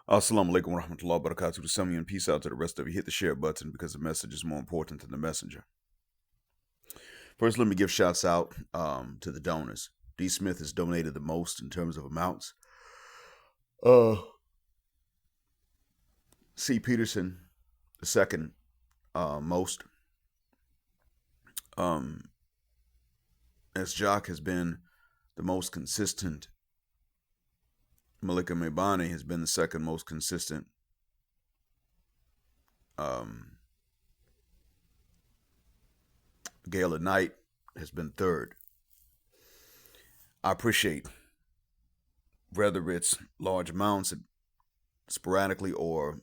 Assalamu alaikum wa rahmatullahi wa barakatuh. To some of you, and peace out to the rest of you. Hit the share button because the message is more important than the messenger. First, let me give shouts out to the donors. D. Smith has donated the most in terms of amounts. C. Peterson, the second most. S. Jock has been the most consistent. Malika Mebani has been the second most consistent. Gayla Knight has been third. I appreciate, whether it's large amounts sporadically or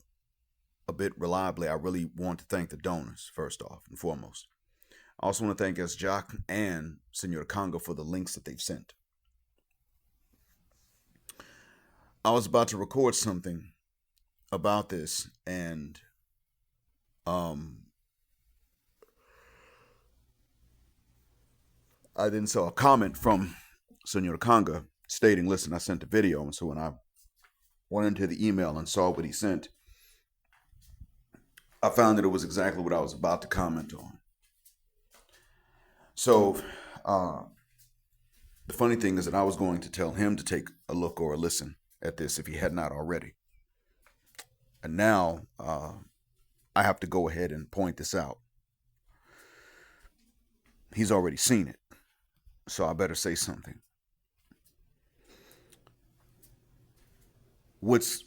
a bit reliably, I really want to thank the donors first off and foremost. I also want to thank S. Jock and Senor Congo for the links that they've sent. I was about to record something about this, and I then saw a comment from Senor Conga stating, listen, I sent a video. And so when I went into the email and saw what he sent, I found that it was exactly what I was about to comment on. So the funny thing is that I was going to tell him to take a look or a listen at this if he had not already. And now I have to go ahead and point this out. He's already seen it, so I better say something. What's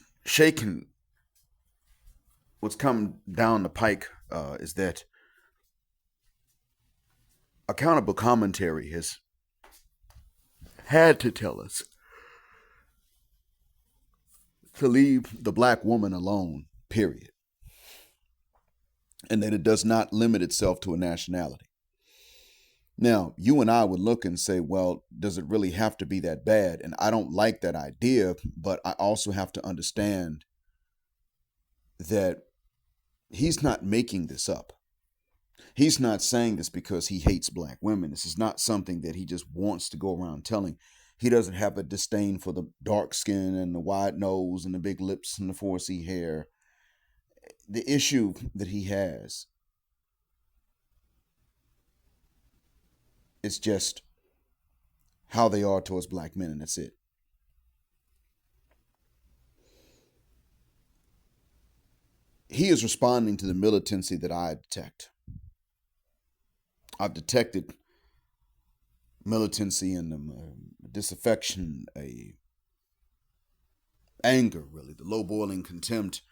come down the pike is that accountable commentary has had to tell us to leave the black woman alone, period. And that it does not limit itself to a nationality. Now, you and I would look and say, well, does it really have to be that bad? And I don't like that idea, but I also have to understand that he's not making this up. He's not saying this because he hates black women. This is not something that he just wants to go around telling. He doesn't have a disdain for the dark skin and the wide nose and the big lips and the 4C hair. The issue that he has is just how they are towards black men, and that's it. He is responding to the militancy that I detect. I've detected militancy and disaffection, anger, really, the low boiling contempt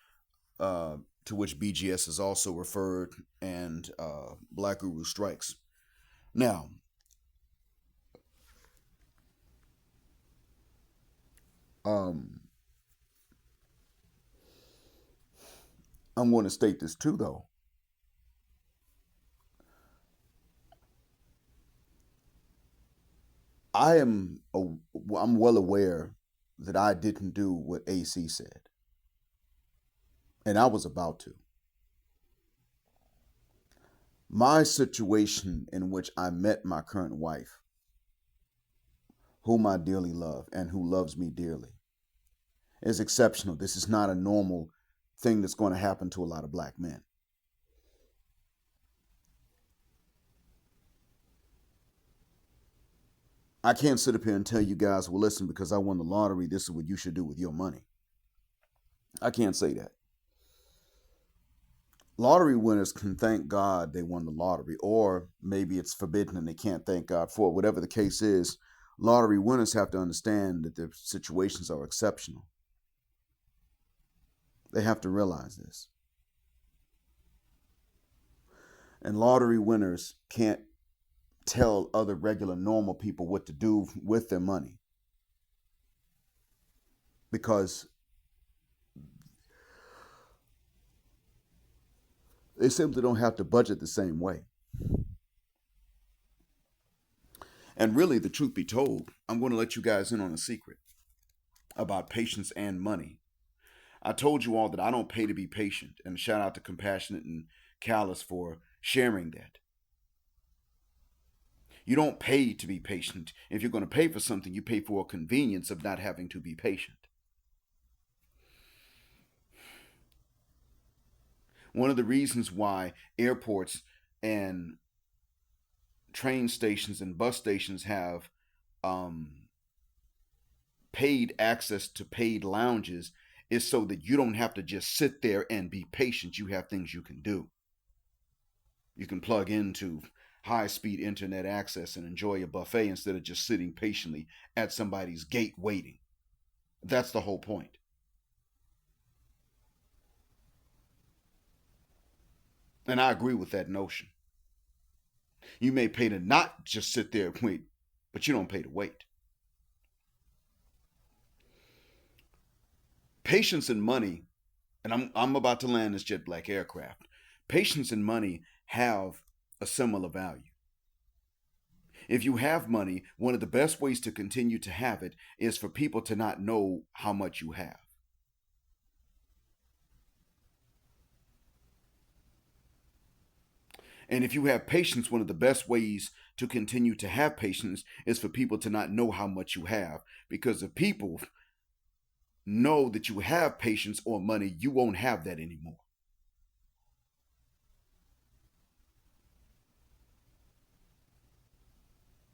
to which BGS is also referred, and Black Guru Strikes. Now, I'm going to state this too, though. I'm well aware that I didn't do what AC said, and I was about to. My situation in which I met my current wife, whom I dearly love and who loves me dearly, is exceptional. This is not a normal thing that's going to happen to a lot of black men. I can't sit up here and tell you guys, well, listen, because I won the lottery, this is what you should do with your money. I can't say that. Lottery winners can thank God they won the lottery, or maybe it's forbidden and they can't thank God for it. Whatever the case is, lottery winners have to understand that their situations are exceptional. They have to realize this. And lottery winners can't tell other regular normal people what to do with their money, because they simply don't have to budget the same way. And really, the truth be told, I'm going to let you guys in on a secret about patience and money. I told you all that I don't pay to be patient, and shout out to Compassionate and Callous for sharing that. You don't pay to be patient. If you're going to pay for something, you pay for a convenience of not having to be patient. One of the reasons why airports and train stations and bus stations have um, paid access to paid lounges is so that you don't have to just sit there and be patient. You have things you can do. You can plug into high speed internet access and enjoy a buffet instead of just sitting patiently at somebody's gate waiting. That's the whole point. And I agree with that notion. You may pay to not just sit there and wait, but you don't pay to wait. Patience and money, and I'm about to land this jet black aircraft. Patience and money have a similar value. If you have money, one of the best ways to continue to have it is for people to not know how much you have. And if you have patience, one of the best ways to continue to have patience is for people to not know how much you have. Because if people know that you have patience or money, you won't have that anymore.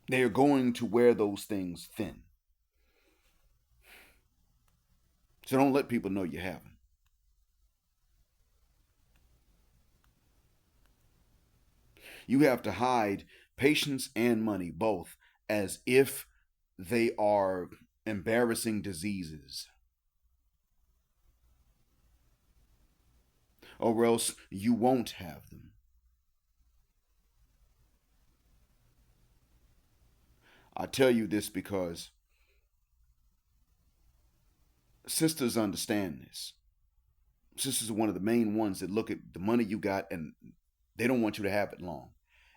They are going to wear those things thin. So don't let people know you have them. You have to hide patience and money both as if they are embarrassing diseases, or else you won't have them. I tell you this because sisters understand this. Sisters are one of the main ones that look at the money you got and they don't want you to have it long.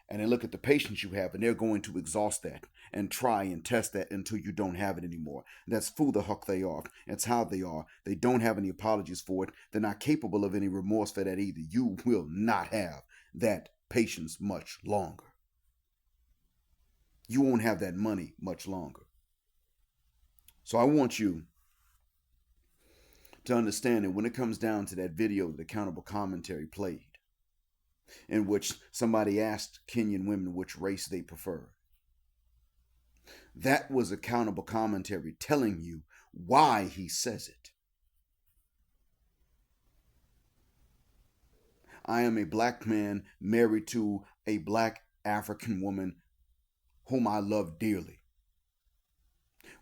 And they look at the patience you have and they're going to exhaust that and try and test that until you don't have it anymore. That's who the huck they are. It's how they are. They don't have any apologies for it. They're not capable of any remorse for that either. You will not have that patience much longer. You won't have that money much longer. So I want you to understand that when it comes down to that video that Accountable Commentary played, in which somebody asked Kenyan women which race they prefer, that was Accountable Commentary telling you why he says it. I am a black man married to a black African woman whom I love dearly,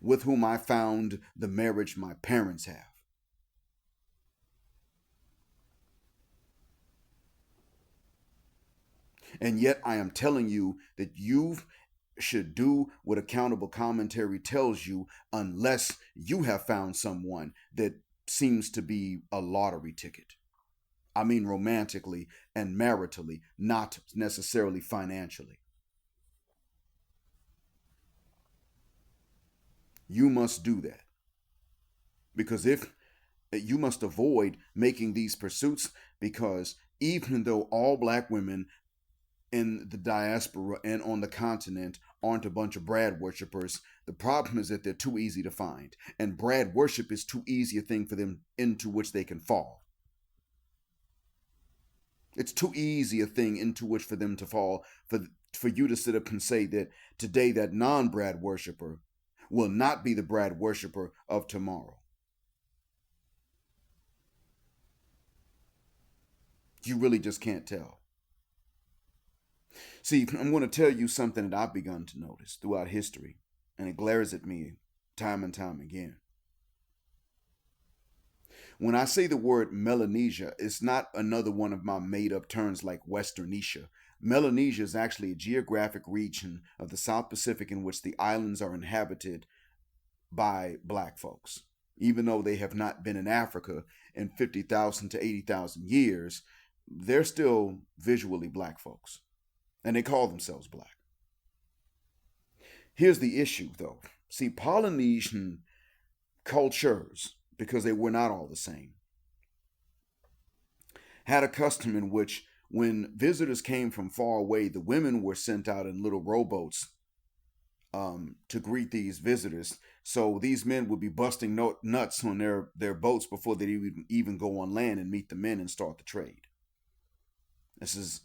with whom I found the marriage my parents have. And yet I am telling you that you should do what Accountable Commentary tells you unless you have found someone that seems to be a lottery ticket. I mean romantically and maritally, not necessarily financially. You must do that. Because if you must avoid making these pursuits, because even though all black women in the diaspora and on the continent aren't a bunch of Brad worshippers, the problem is that they're too easy to find. And Brad worship is too easy a thing for them into which they can fall. It's too easy a thing into which for them to fall, for you to sit up and say that today that non-Brad worshipper will not be the Brad worshipper of tomorrow. You really just can't tell. See, I'm going to tell you something that I've begun to notice throughout history, and it glares at me time and time again. When I say the word Melanesia, it's not another one of my made up terms like Westernesia. Melanesia is actually a geographic region of the South Pacific in which the islands are inhabited by black folks. Even though they have not been in Africa in 50,000 to 80,000 years, they're still visually black folks. And they call themselves black. Here's the issue, though. See, Polynesian cultures, because they were not all the same, had a custom in which when visitors came from far away, the women were sent out in little rowboats to greet these visitors. So these men would be busting nuts on their boats before they even go on land and meet the men and start the trade. This is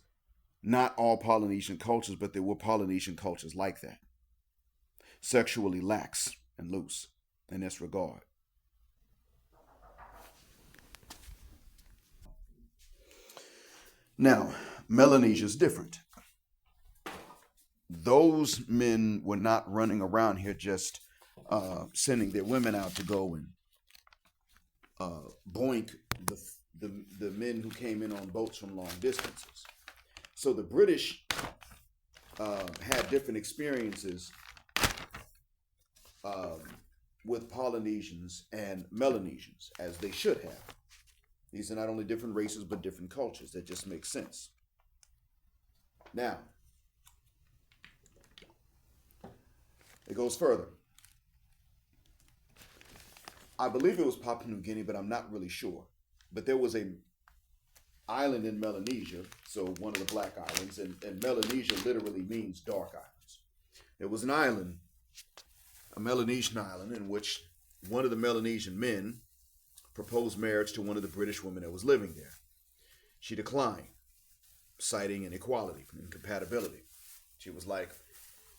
not all Polynesian cultures, but there were Polynesian cultures like that, sexually lax and loose in this regard. Now, Melanesia is different. Those men were not running around here just sending their women out to go and boink the men who came in on boats from long distances. So the British had different experiences with Polynesians and Melanesians, as they should have. These are not only different races, but different cultures. That just makes sense. Now, it goes further. I believe it was Papua New Guinea, but I'm not really sure. But there was an island in Melanesia, so one of the black islands, and Melanesia literally means dark islands. There was an island, a Melanesian island, in which one of the Melanesian men proposed marriage to one of the British women that was living there. She declined, citing inequality, incompatibility. She was like,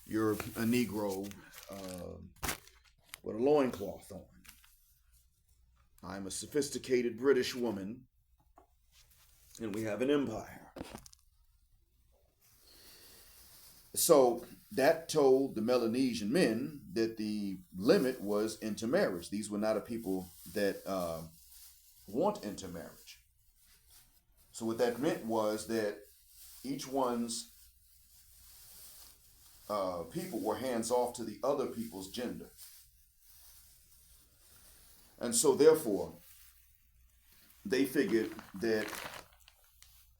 "You're a Negro with a loincloth on. I'm a sophisticated British woman, and we have an empire." So that told the Melanesian men that the limit was intermarriage. These were not a people that want intermarriage. So what that meant was that each one's people were hands off to the other people's gender. And so therefore, they figured that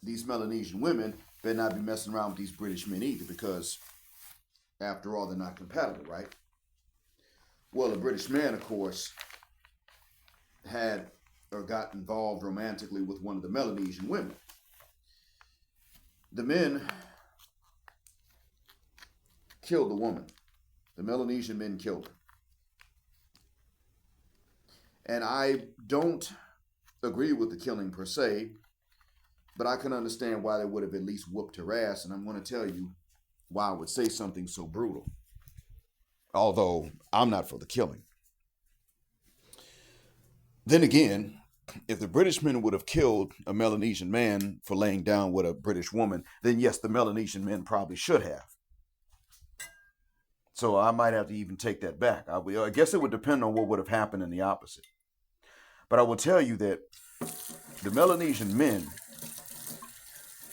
these Melanesian women better not be messing around with these British men either, because after all, they're not compatible, right? Well, a British man, of course, had or got involved romantically with one of the Melanesian women. The men killed the woman. The Melanesian men killed her. And I don't agree with the killing per se, but I can understand why they would have at least whooped her ass, and I'm going to tell you why I would say something so brutal. Although I'm not for the killing. Then again, if the British men would have killed a Melanesian man for laying down with a British woman, then yes, the Melanesian men probably should have. So I might have to even take that back. I guess it would depend on what would have happened in the opposite. But I will tell you that the Melanesian men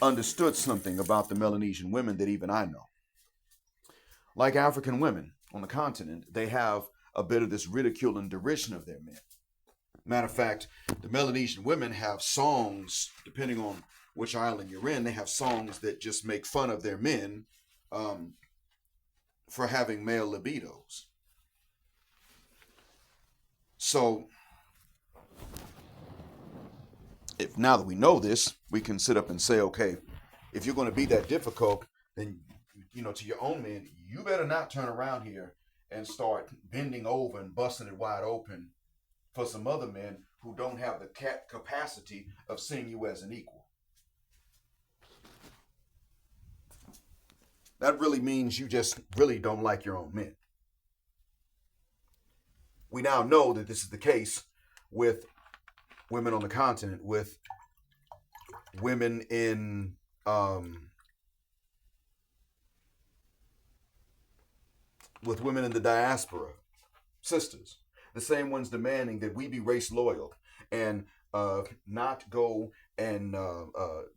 understood something about the Melanesian women that even I know. Like African women on the continent, they have a bit of this ridicule and derision of their men. Matter of fact, the Melanesian women have songs, depending on which island you're in, they have songs that just make fun of their men for having male libidos. So, if now that we know this, we can sit up and say, okay, if you're going to be that difficult, then, to your own men, you better not turn around here and start bending over and busting it wide open for some other men who don't have the capacity of seeing you as an equal. That really means you just really don't like your own men. We now know that this is the case with women on the continent, with women in the diaspora, sisters, the same ones demanding that we be race loyal and not go and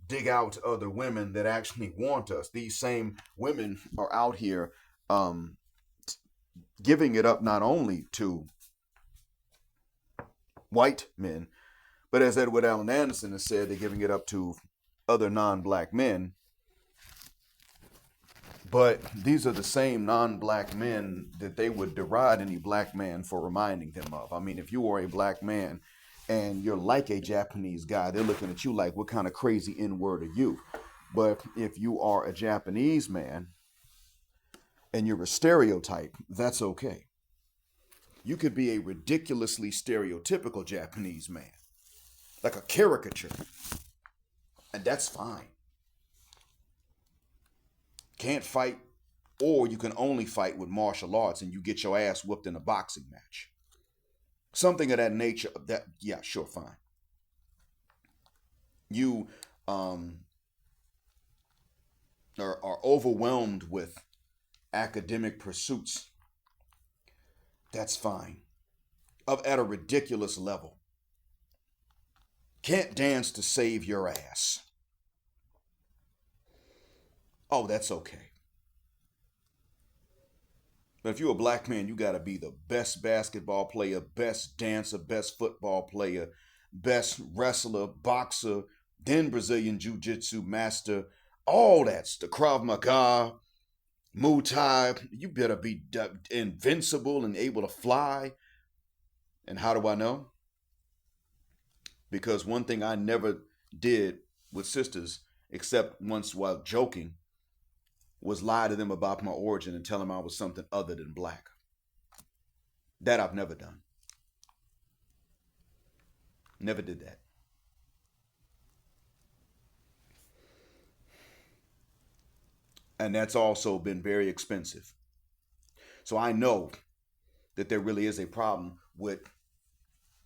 dig out other women that actually want us. These same women are out here giving it up not only to white men, but as Edward Allen Anderson has said, they're giving it up to other non-black men. But these are the same non-black men that they would deride any black man for reminding them of. I mean, if you are a black man and you're like a Japanese guy, they're looking at you like, what kind of crazy N-word are you? But if you are a Japanese man and you're a stereotype, that's okay. You could be a ridiculously stereotypical Japanese man, like a caricature, and that's fine. can't fight, or you can only fight with martial arts and you get your ass whooped in a boxing match. Something of that nature. That, yeah, sure, fine. You are overwhelmed with academic pursuits. That's fine. At a ridiculous level. Can't dance to save your ass. Oh, that's okay. But if you're a black man, you got to be the best basketball player, best dancer, best football player, best wrestler, boxer, then Brazilian Jiu-Jitsu master, all that's the Krav Maga, Muay Thai. You better be invincible and able to fly. And how do I know? Because one thing I never did with sisters, except once while joking, was lie to them about my origin and tell them I was something other than black. That I've never done. Never did that. And that's also been very expensive. So I know that there really is a problem with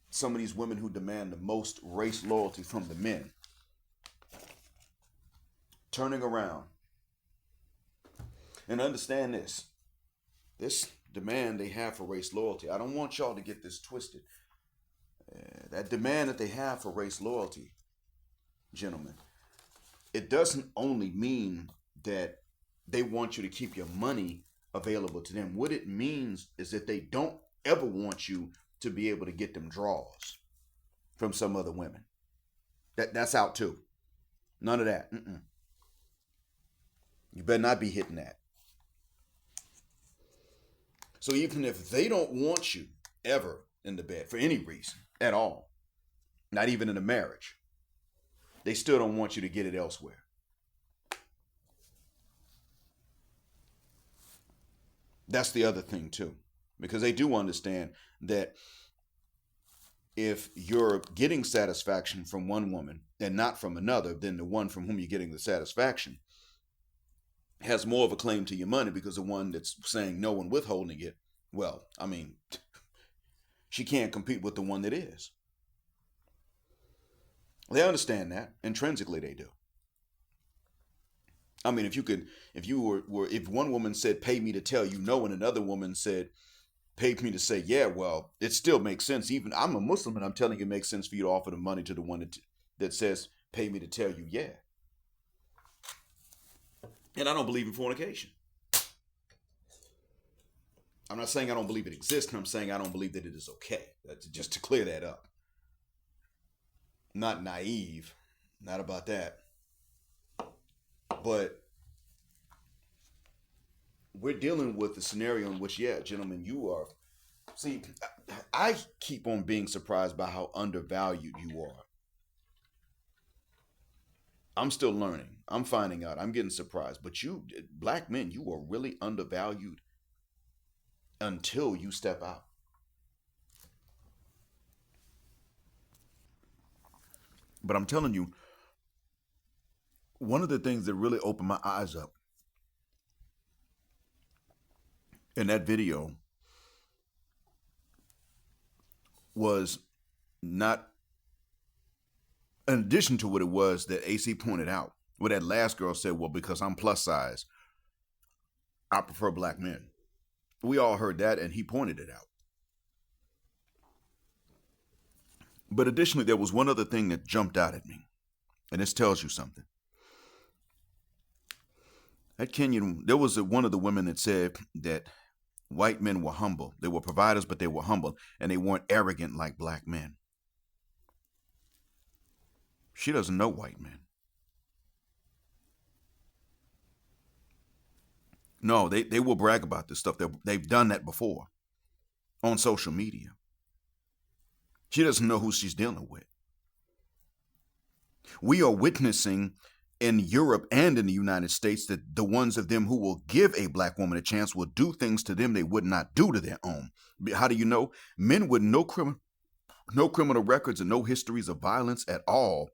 some of these women who demand the most race loyalty from the men. Turning around. And understand this demand they have for race loyalty, I don't want y'all to get this twisted. That demand that they have for race loyalty, gentlemen, it doesn't only mean that they want you to keep your money available to them. What it means is that they don't ever want you to be able to get them draws from some other women. That's out too. None of that. You better not be hitting that. So even if they don't want you ever in the bed for any reason at all, not even in a marriage, they still don't want you to get it elsewhere. That's the other thing too, because they do understand that if you're getting satisfaction from one woman and not from another, then the one from whom you're getting the satisfaction has more of a claim to your money, because the one that's saying no and withholding it, well, I mean, she can't compete with the one that is. They understand that. Intrinsically, they do. I mean, if one woman said, pay me to tell you no, and another woman said, pay me to say, yeah, well, it still makes sense. Even I'm a Muslim and I'm telling you it makes sense for you to offer the money to the one that says, pay me to tell you, yeah. And I don't believe in fornication. I'm not saying I don't believe it exists. I'm saying I don't believe that it is okay. Just to clear that up. Not naive. Not about that. But we're dealing with the scenario in which, yeah, gentlemen, you are. See, I keep on being surprised by how undervalued you are. I'm still learning. I'm finding out. I'm getting surprised. But you, black men, you are really undervalued until you step out. But I'm telling you, one of the things that really opened my eyes up in that video was not, in addition to what it was that AC pointed out, what that last girl said, well, because I'm plus size, I prefer black men. We all heard that, and he pointed it out. But additionally, there was one other thing that jumped out at me, and this tells you something. At Kenyan, there was one of the women that said that white men were humble. They were providers, but they were humble, and they weren't arrogant like black men. She doesn't know white men. No, they will brag about this stuff. They've done that before on social media. She doesn't know who she's dealing with. We are witnessing in Europe and in the United States that the ones of them who will give a black woman a chance will do things to them they would not do to their own. How do you know? Men with no criminal records and no histories of violence at all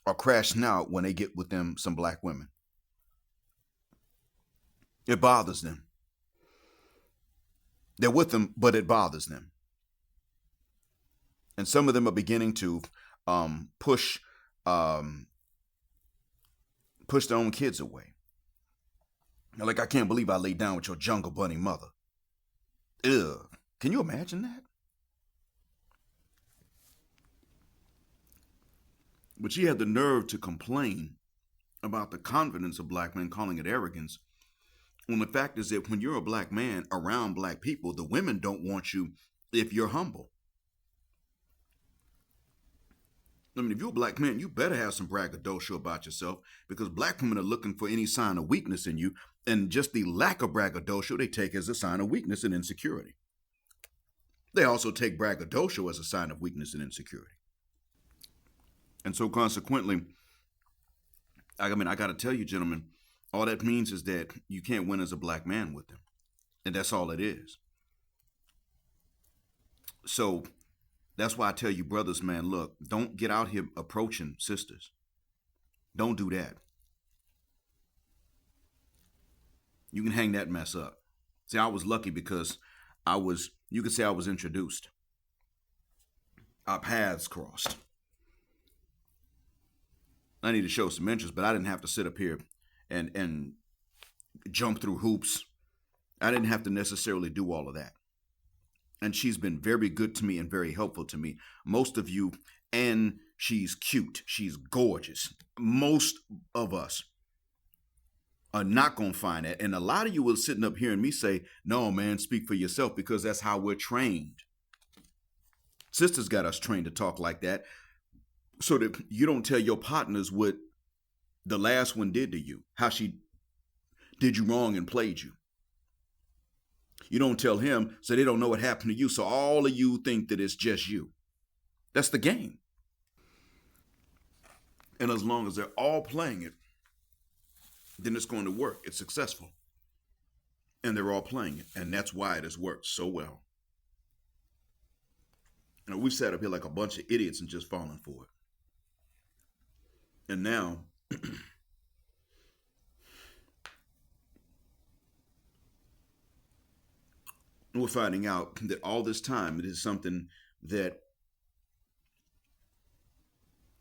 are crashing out when they get with them some black women. It bothers them. They're with them, but it bothers them. And some of them are beginning to push um, push their own kids away. Like, I can't believe I laid down with your jungle bunny mother. Ugh. Can you imagine that? But she had the nerve to complain about the confidence of black men, calling it arrogance. When the fact is that when you're a black man around black people, the women don't want you if you're humble. I mean, if you're a black man, you better have some braggadocio about yourself, because black women are looking for any sign of weakness in you, and just the lack of braggadocio they take as a sign of weakness and insecurity. They also take braggadocio as a sign of weakness and insecurity. And so consequently, I got to tell you, gentlemen, all that means is that you can't win as a black man with them. And that's all it is. So that's why I tell you, brothers, man, look, don't get out here approaching sisters. Don't do that. You can hang that mess up. See, I was lucky because you could say I was introduced. Our paths crossed. I need to show some interest, but I didn't have to sit up here and jump through hoops. I didn't have to necessarily do all of that. And she's been very good to me and very helpful to me. Most of you, and she's cute. She's gorgeous. Most of us are not going to find that. And a lot of you will sitting up hearing me say, no, man, speak for yourself, because that's how we're trained. Sisters got us trained to talk like that, so that you don't tell your partners what the last one did to you, how she did you wrong and played you. You don't tell him, so they don't know what happened to you, so all of you think that it's just you. That's the game. And as long as they're all playing it, then it's going to work. It's successful. And they're all playing it. And that's why it has worked so well. You know, we've sat up here like a bunch of idiots and just fallen for it. And now, we're finding out that all this time it is something that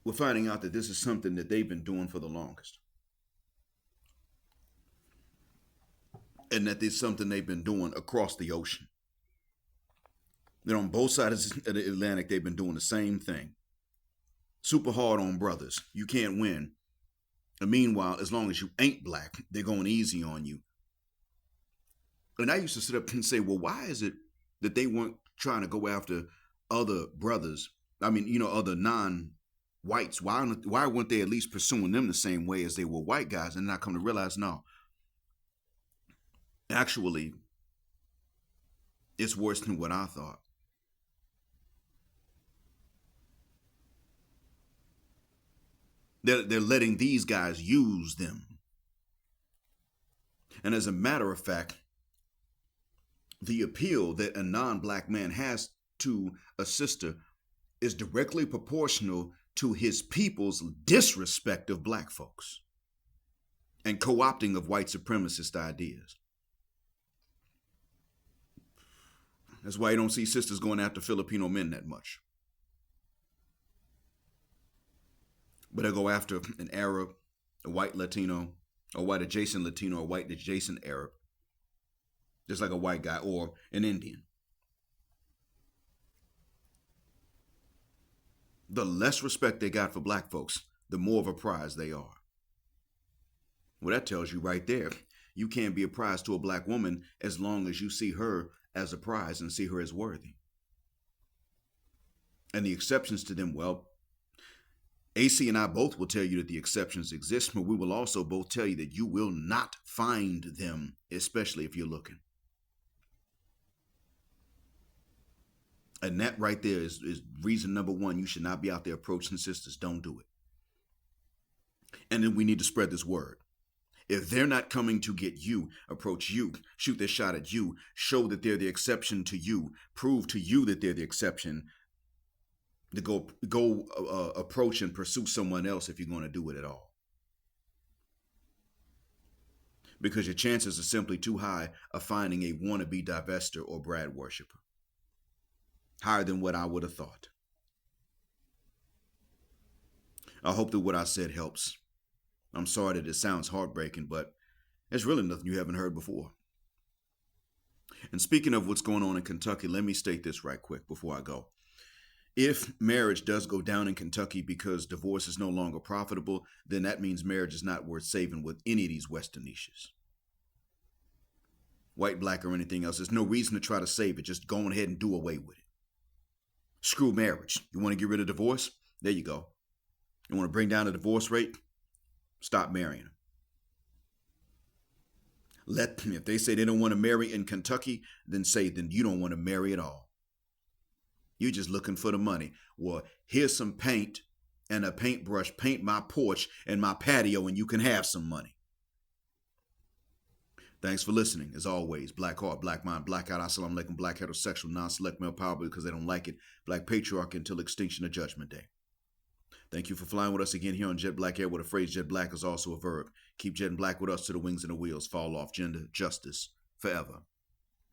we're finding out that this is something that they've been doing for the longest. And that it's something they've been doing across the ocean. That on both sides of the Atlantic, they've been doing the same thing. Super hard on brothers. You can't win. And meanwhile, as long as you ain't black, they're going easy on you. And I used to sit up and say, well, why is it that they weren't trying to go after other brothers? I mean, you know, other non-whites. Why weren't they at least pursuing them the same way as they were white guys? And I come to realize, no. Actually, it's worse than what I thought. They're letting these guys use them. And as a matter of fact, the appeal that a non-black man has to a sister is directly proportional to his people's disrespect of black folks and co-opting of white supremacist ideas. That's why you don't see sisters going after Filipino men that much. But they go after an Arab, a white Latino, a white adjacent Latino, a white adjacent Arab. Just like a white guy or an Indian. The less respect they got for black folks, the more of a prize they are. Well, that tells you right there, you can't be a prize to a black woman as long as you see her as a prize and see her as worthy. And the exceptions to them, well, AC and I both will tell you that the exceptions exist, but we will also both tell you that you will not find them, especially if you're looking. And that right there is reason number one. You should not be out there approaching sisters. Don't do it. And then we need to spread this word. If they're not coming to get you, approach you, shoot their shot at you, show that they're the exception to you, prove to you that they're the exception, to go approach and pursue someone else if you're going to do it at all. because your chances are simply too high of finding a wannabe divester or Brad worshiper. Higher than what I would have thought. I hope that what I said helps. I'm sorry that it sounds heartbreaking, but it's really nothing you haven't heard before. And speaking of what's going on in Kentucky, let me state this right quick before I go. If marriage does go down in Kentucky because divorce is no longer profitable, then that means marriage is not worth saving with any of these Western niches. White, black, or anything else. There's no reason to try to save it. Just go ahead and do away with it. Screw marriage. You want to get rid of divorce? There you go. You want to bring down the divorce rate? Stop marrying them. If they say they don't want to marry in Kentucky, then you don't want to marry at all. You're just looking for the money. Well, here's some paint and a paintbrush. Paint my porch and my patio and you can have some money. Thanks for listening. As always, black heart, black mind, black out, assalamu alaikum, black heterosexual, non-select male power because they don't like it, black patriarchy until extinction of judgment day. Thank you for flying with us again here on Jet Black Air, where the phrase jet black is also a verb. Keep jetting black with us to the wings and the wheels fall off. Gender, justice, forever.